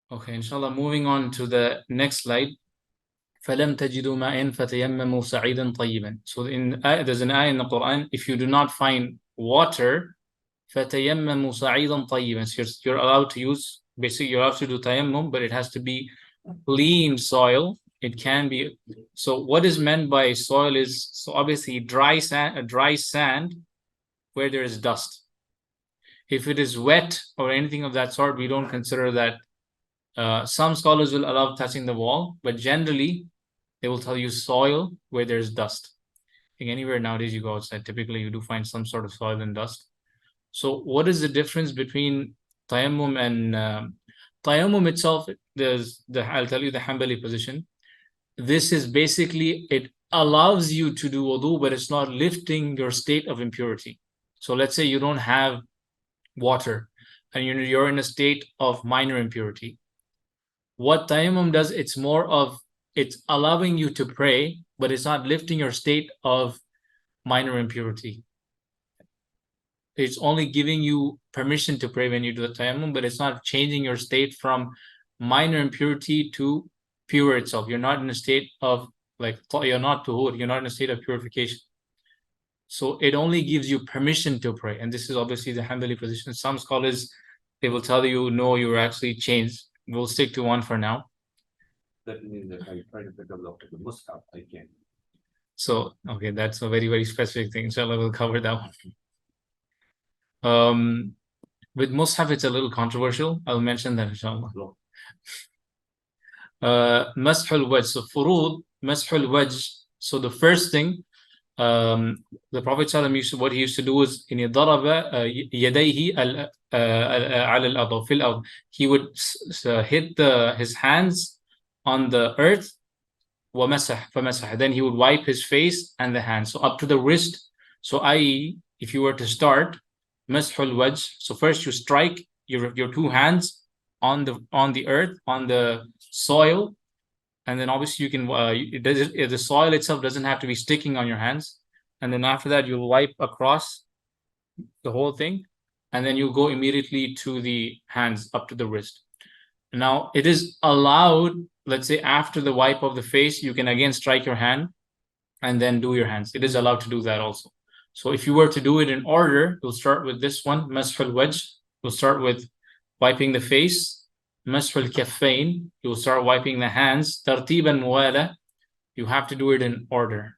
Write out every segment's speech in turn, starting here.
Okay, inshallah, moving on to the next slide. فَلَمْ تَجِدُوا مَاءً فَتَيَمَّمُوا صَعِيدًا طَيِّبًا. So there's an ayah in the Quran, if you do not find water, فَتَيَمَّمُوا صَعِيدًا طَيِّبًا. So you're allowed to use, basically you're allowed to do tayammum, but it has to be clean soil. It can be, so what is meant by soil is, so obviously dry sand where there is dust. If it is wet or anything of that sort, we don't consider that. Some scholars will allow touching the wall, but generally they will tell you soil where there's dust. I think anywhere nowadays you go outside, typically you do find some sort of soil and dust. So what is the difference between tayammum and tayammum itself? I'll tell you the Hanbali position. This is basically, it allows you to do wudu, but it's not lifting your state of impurity. So let's say you don't have water and you're in a state of minor impurity. What tayammum does, it's allowing you to pray, but it's not lifting your state of minor impurity. It's only giving you permission to pray when you do the tayammum, but it's not changing your state from minor impurity to pure itself. You're not in a state of, like, you're not tuhur, you're not in a state of purification. So it only gives you permission to pray. And this is obviously the Hanbali position. Some scholars, they will tell you, no, you're actually changed. We'll stick to one for now. That means that I try to develop the Mus'haf, I can. So, okay, that's a very, very specific thing. Inshallah, we'll cover that one. With Mus'haf, it's a little controversial. I'll mention that, inshallah. Mashul wajh. So, furud, mashul wajh. So, the first thing, the Prophet ﷺ what he used to do was in ضرب يديه على الأرض في الأرض. He would hit his hands on the earth. ومسح فمسح. Then he would wipe his face and the hands, so up to the wrist. So i.e., if you were to start mashul wajh, so first you strike your two hands on the earth, on the soil, and then obviously you can the soil itself doesn't have to be sticking on your hands, and then after that you'll wipe across the whole thing, and then you go immediately to the hands up to the wrist. Now it is allowed, let's say after the wipe of the face, you can again strike your hand and then do your hands. It is allowed to do that also. So if you were to do it in order, you'll start with this one, mashul wajh. You'll start with wiping the face. Mashul kaffain, you'll start wiping the hands. Tartiban muwala, you have to do it in order.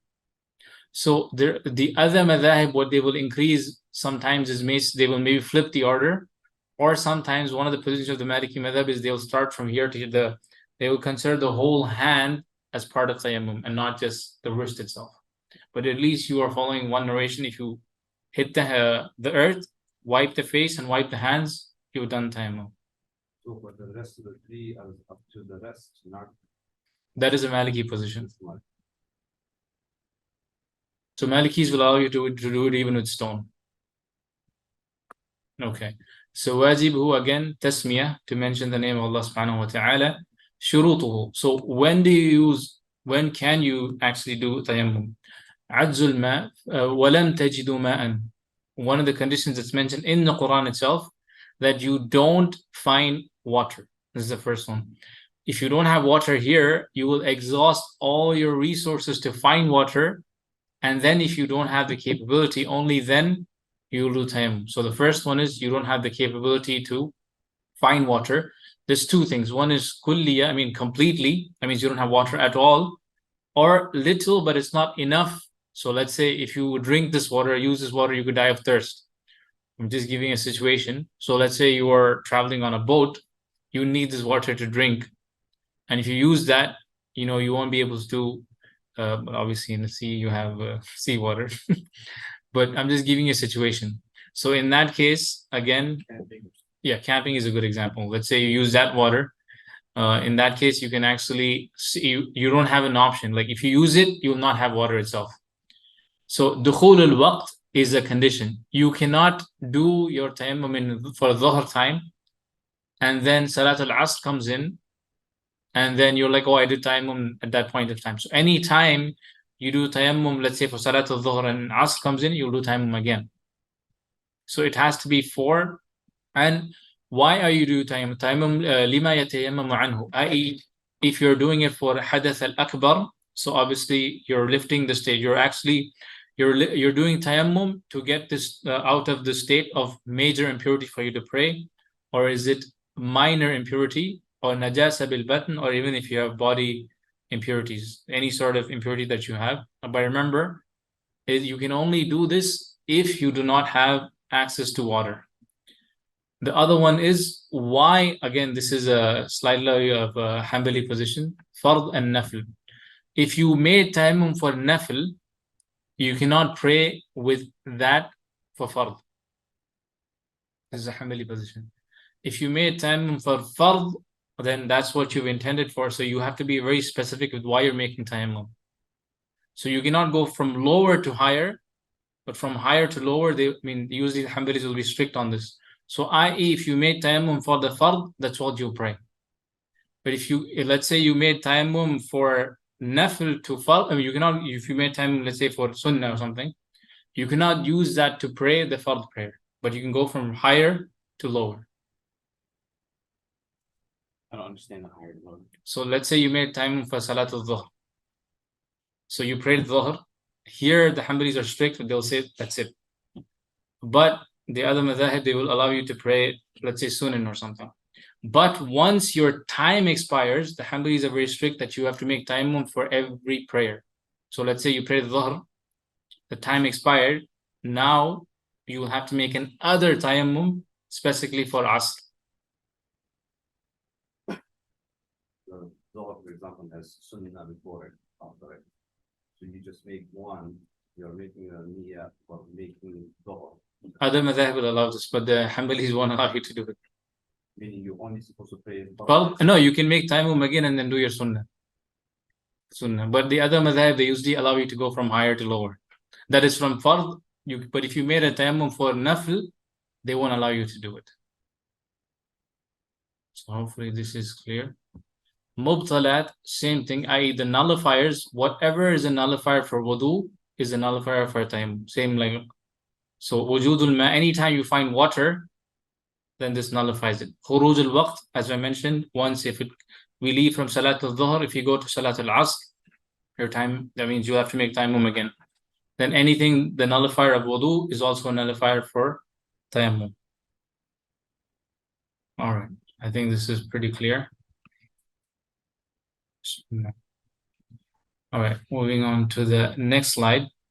So the other madhahib, what they will increase sometimes is they will maybe flip the order, or sometimes one of the positions of the Maliki madhab is they'll start from here to they will consider the whole hand as part of tayammum and not just the wrist itself. But at least you are following one narration. If you hit the earth, wipe the face and wipe the hands, you've done tayammum. So for the rest of the three, up to the rest, not. That is a Maliki position. So Malikis will allow you to do it even with stone. Okay. So wajibhu, again, tasmiyah, to mention the name of Allah subhanahu wa ta'ala. Shurutuhu. So when can you actually do tayammum? Adzul ma, walam tajidu ma'an. One of the conditions that's mentioned in the Quran itself, that you don't find water. This is the first one. If you don't have water here, you will exhaust all your resources to find water. And then if you don't have the capability, only then you will do tayammum. So the first one is you don't have the capability to find water. There's two things. One is kulliya, I mean completely. That means you don't have water at all. Or little, but it's not enough. So let's say if you drink this water, use this water, you could die of thirst. I'm just giving a situation. So let's say you are traveling on a boat, you need this water to drink. And if you use that, you won't be able to, obviously in the sea, you have seawater. But I'm just giving you a situation. So in that case, again, camping is a good example. Let's say you use that water. In that case, you can actually see, you don't have an option. Like if you use it, you will not have water itself. So dukhul al-waqt is a condition. You cannot do your tayammum for dhuhr time, and then salat al-asr comes in, and then you're like, oh, I did tayammum at that point of time. So any time you do tayammum, let's say for salat al-dhuhr and asr comes in, you'll do tayammum again. So it has to be for, and Why are you doing tayammum? Tayammum lima yatayammamu anhu, i.e. if you're doing it for hadath al-akbar, so obviously you're lifting the state. You're doing tayammum to get this out of the state of major impurity for you to pray, or is it minor impurity or najasa bil batn, or even if you have body impurities, any sort of impurity that you have. But remember, you can only do this if you do not have access to water. The other one is why, again, this is a slightly of a Hanbali position, fard and nafl. If you made tayammum for nafl, you cannot pray with that for fard. This is a Hanbali position. If you made tayammum for fard, then that's what you've intended for. So you have to be very specific with why you're making tayammum. So you cannot go from lower to higher, but from higher to lower, usually the Hanbalis will be strict on this. So i.e. if you made tayammum for the fard, that's what you pray. But let's say you made tayammum for nafl to fard, you cannot, if you made tayammum, let's say for sunnah or something, you cannot use that to pray the fard prayer, but you can go from higher to lower. I don't understand the higher to lower. So let's say you made tayammum for salat al-dhuhr. So you prayed dhuhr. Here the Hanbalis are strict, but they'll say that's it. But the other madhahib, they will allow you to pray, let's say sunan or something. But once your time expires, the Hanbalis are very strict that you have to make tayammum for every prayer. So let's say you prayed dhuhr, the time expired, now you will have to make another tayammum specifically for asr. The Zohar, for example, has sunnah before it, after it. So you just make one, you're making a niyyah for making Zohar. Other madhahib will allow this, but the Hanbalis won't allow you to do it. Meaning you're only supposed to pray. Well, no, you can make tayammum again and then do your sunnah. But the other madhahib, they usually allow you to go from higher to lower. That is from fard. But if you made a tayammum for nafl, they won't allow you to do it. So hopefully this is clear. Mubtalat, same thing, i.e. the nullifiers, whatever is a nullifier for wudu is a nullifier for tayammum. Same like, so wujudul ma, anytime you find water, then this nullifies it. Khuruj al-waqt, as I mentioned, once we leave from Salat al-Dhuhr, if you go to Salat al-Asr, your time, that means you have to make tayammum again. Then anything, the nullifier of wudu is also a nullifier for tayammum. All right, I think this is pretty clear. All right, moving on to the next slide.